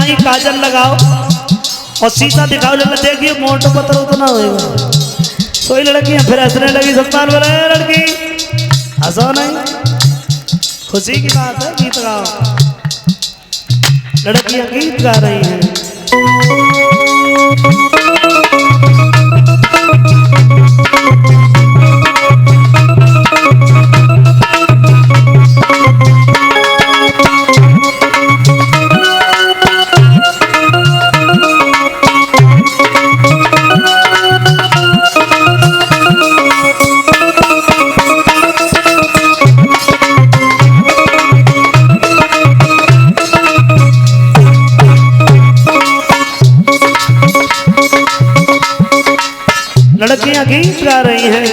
जाई काजल लगाओ और शीशा दिखाओ, जब देखिए मोटो पत्थर उतना होएगा। सोई लड़कियां फिर हंसने लगी, सलमान बोला लड़की हंसो नहीं, खुशी की बात है, गीत गाओ। लड़कियां गीत गा रही हैं। लड़कियां गीत गा रही हैं।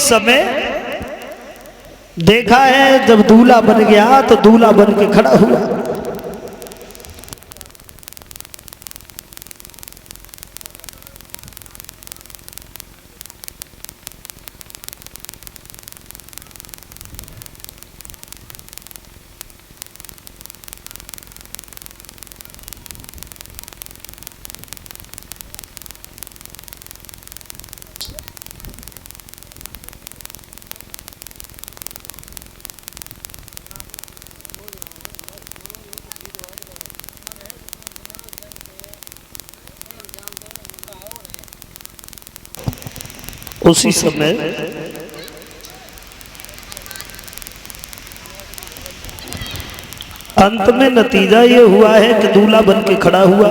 समय देखा है जब दूल्हा बन गया तो दूल्हा बन के खड़ा हुआ। उसी समय अंत में नतीजा ये हुआ है कि दूल्हा बन के खड़ा हुआ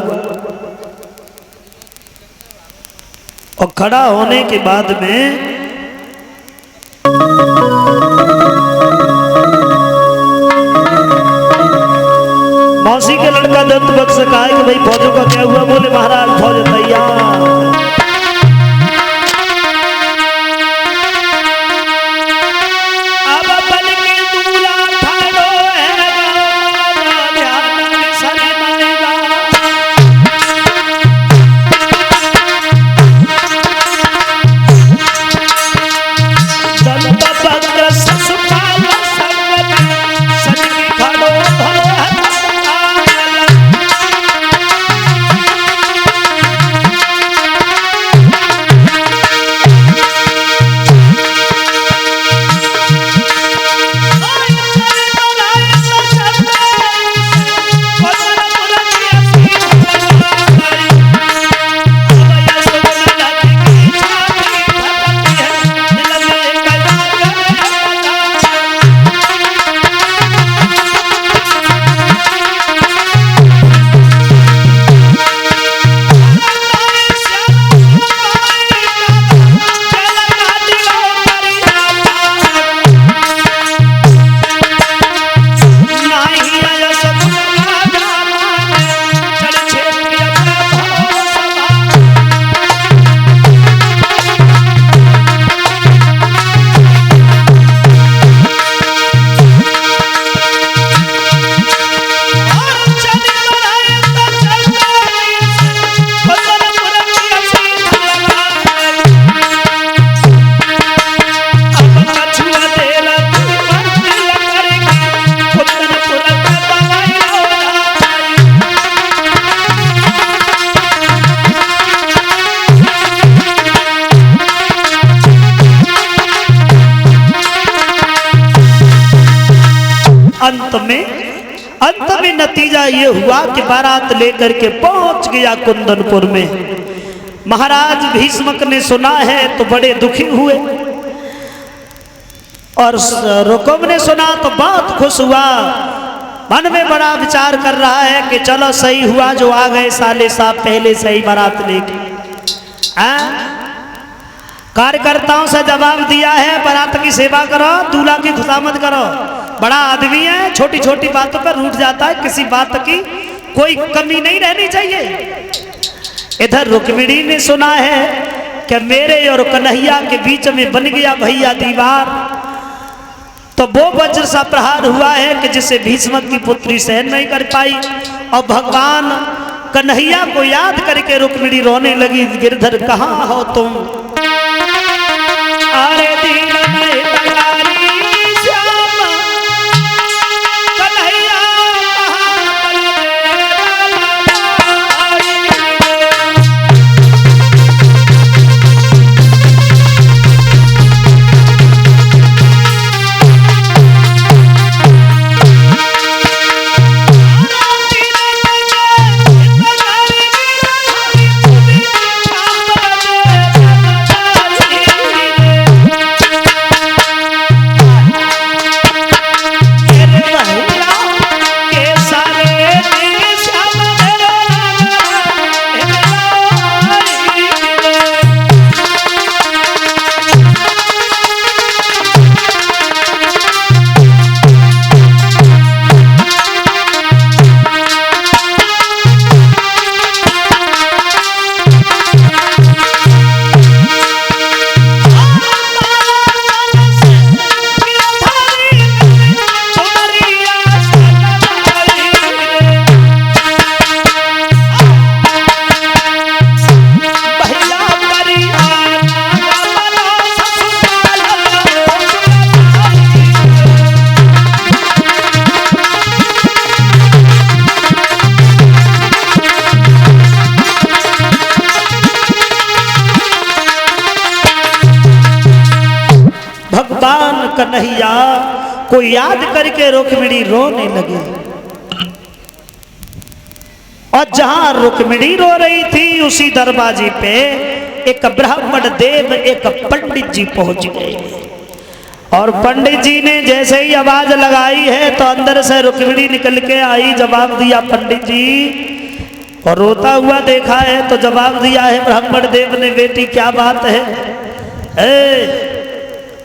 और खड़ा होने के बाद में मौसी का लड़का दत्त बख्श कहा कि भाई फौजों का क्या हुआ? बोले महाराज फौज तैयार। नतीजा ये हुआ कि बारात लेकर के पहुंच गया कुंदनपुर में। महाराज भीष्मक ने सुना है तो बड़े दुखी हुए, और रुकुम ने सुना तो बहुत खुश हुआ। मन में बड़ा विचार कर रहा है कि चलो सही हुआ जो आ गए साले साहब पहले से ही बारात लेके। कार्यकर्ताओं से जवाब दिया है बारात की सेवा करो, दूल्हा की खुशामद करो। बड़ा आदमी है, छोटी छोटी बातों पर रूठ जाता है, किसी बात की कोई कमी नहीं रहनी चाहिए। इधर रुक्मिणी ने सुना है कि मेरे और कन्हैया के बीच में बन गया भैया दीवार, तो वो वज्र सा प्रहार हुआ है कि जिसे भीष्मक की पुत्री सहन नहीं कर पाई। और भगवान कन्हैया को याद करके रुक्मिणी रोने लगी, गिरधर कहाँ हो तुम, अरे दीन में तगारी श्याम, कन्हैया कन्हैया को याद करके रुक्मिणी रोने लगी। और जहां रुक्मिणी रो रही थी उसी दरवाजे पे एक ब्राह्मण देव एक पंडित जी पहुंच गए। और पंडित जी ने जैसे ही आवाज लगाई है तो अंदर से रुक्मिणी निकल के आई। जवाब दिया पंडित जी, और रोता हुआ देखा है तो जवाब दिया है ब्राह्मण देव ने, बेटी क्या बात है,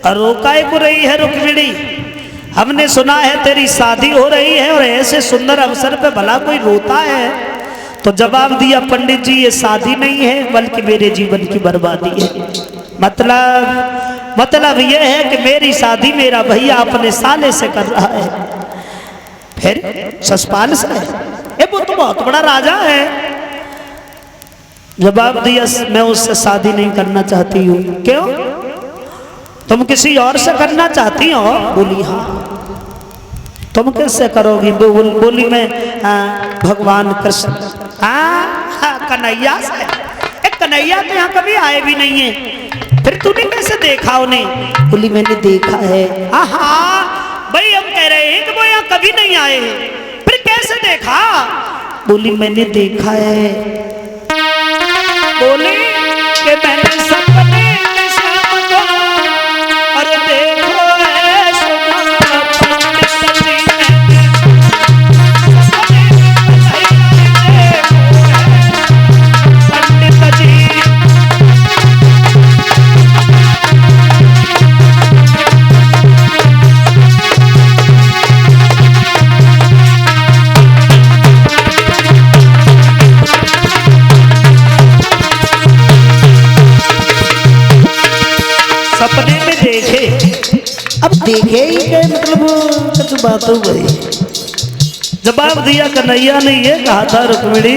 और रोकाए को रही है रुक्मिणी, हमने सुना है तेरी शादी हो रही है और ऐसे सुंदर अवसर पे भला कोई रोता है। तो जवाब दिया पंडित जी ये शादी नहीं है बल्कि मेरे जीवन की बर्बादी है। मतलब ये है कि मेरी शादी मेरा भैया अपने साले से कर रहा है। फिर ससपाल से है, वो तो बहुत बड़ा राजा है। जवाब दिया मैं उससे शादी नहीं करना चाहती हूँ। क्यों, तुम किसी और से करना चाहती हो? बोली हाँ। तुम किससे करोगी? बोली मैं भगवान कृष्ण। कन्हैया से। कन्हैया तो यहाँ कभी आए भी नहीं है, फिर तूने कैसे देखा उन्हें? बोली मैंने देखा है। हाँ भाई हम कह रहे हैं कि वो यहाँ कभी नहीं आए हैं, फिर कैसे देखा? बोली मैंने देखा है। बोली कि मैंने सपने में शाम को, अरे देखो है सुना पंडित जी पंडित जी। सपने में देखे, अब देखे ही क्या मतलब कुछ बात हो गई। जवाब दिया कन्हैया ने ये कहा था रुक्मिणी,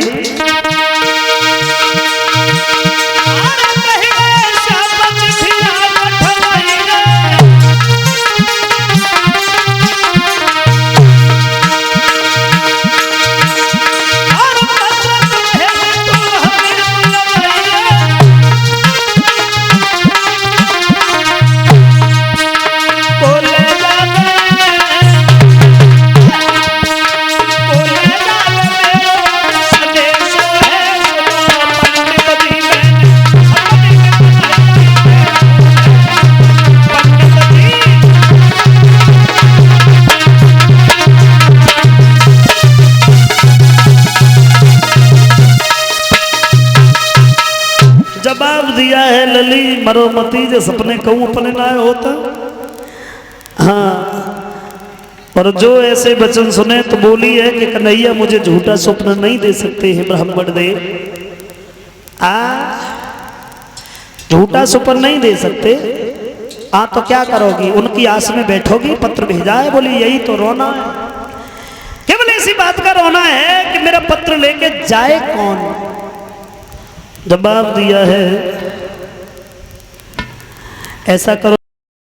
बोले दिया है लली मरो मती जो सपने कहूँ अपने लाए होता। हाँ, और जो ऐसे वचन सुने तो बोली है कि कन्हैया मुझे झूठा स्वप्न नहीं दे सकते हैं ब्राह्मण देव। झूठा स्वप्न नहीं दे सकते। तो क्या करोगी? उनकी आस में बैठोगी? पत्र भेजा है, बोली यही तो रोना है। केवल ऐसी बात का रोना है कि मेरा पत्र लेके जाए कौन? जवाब दिया है ऐसा करो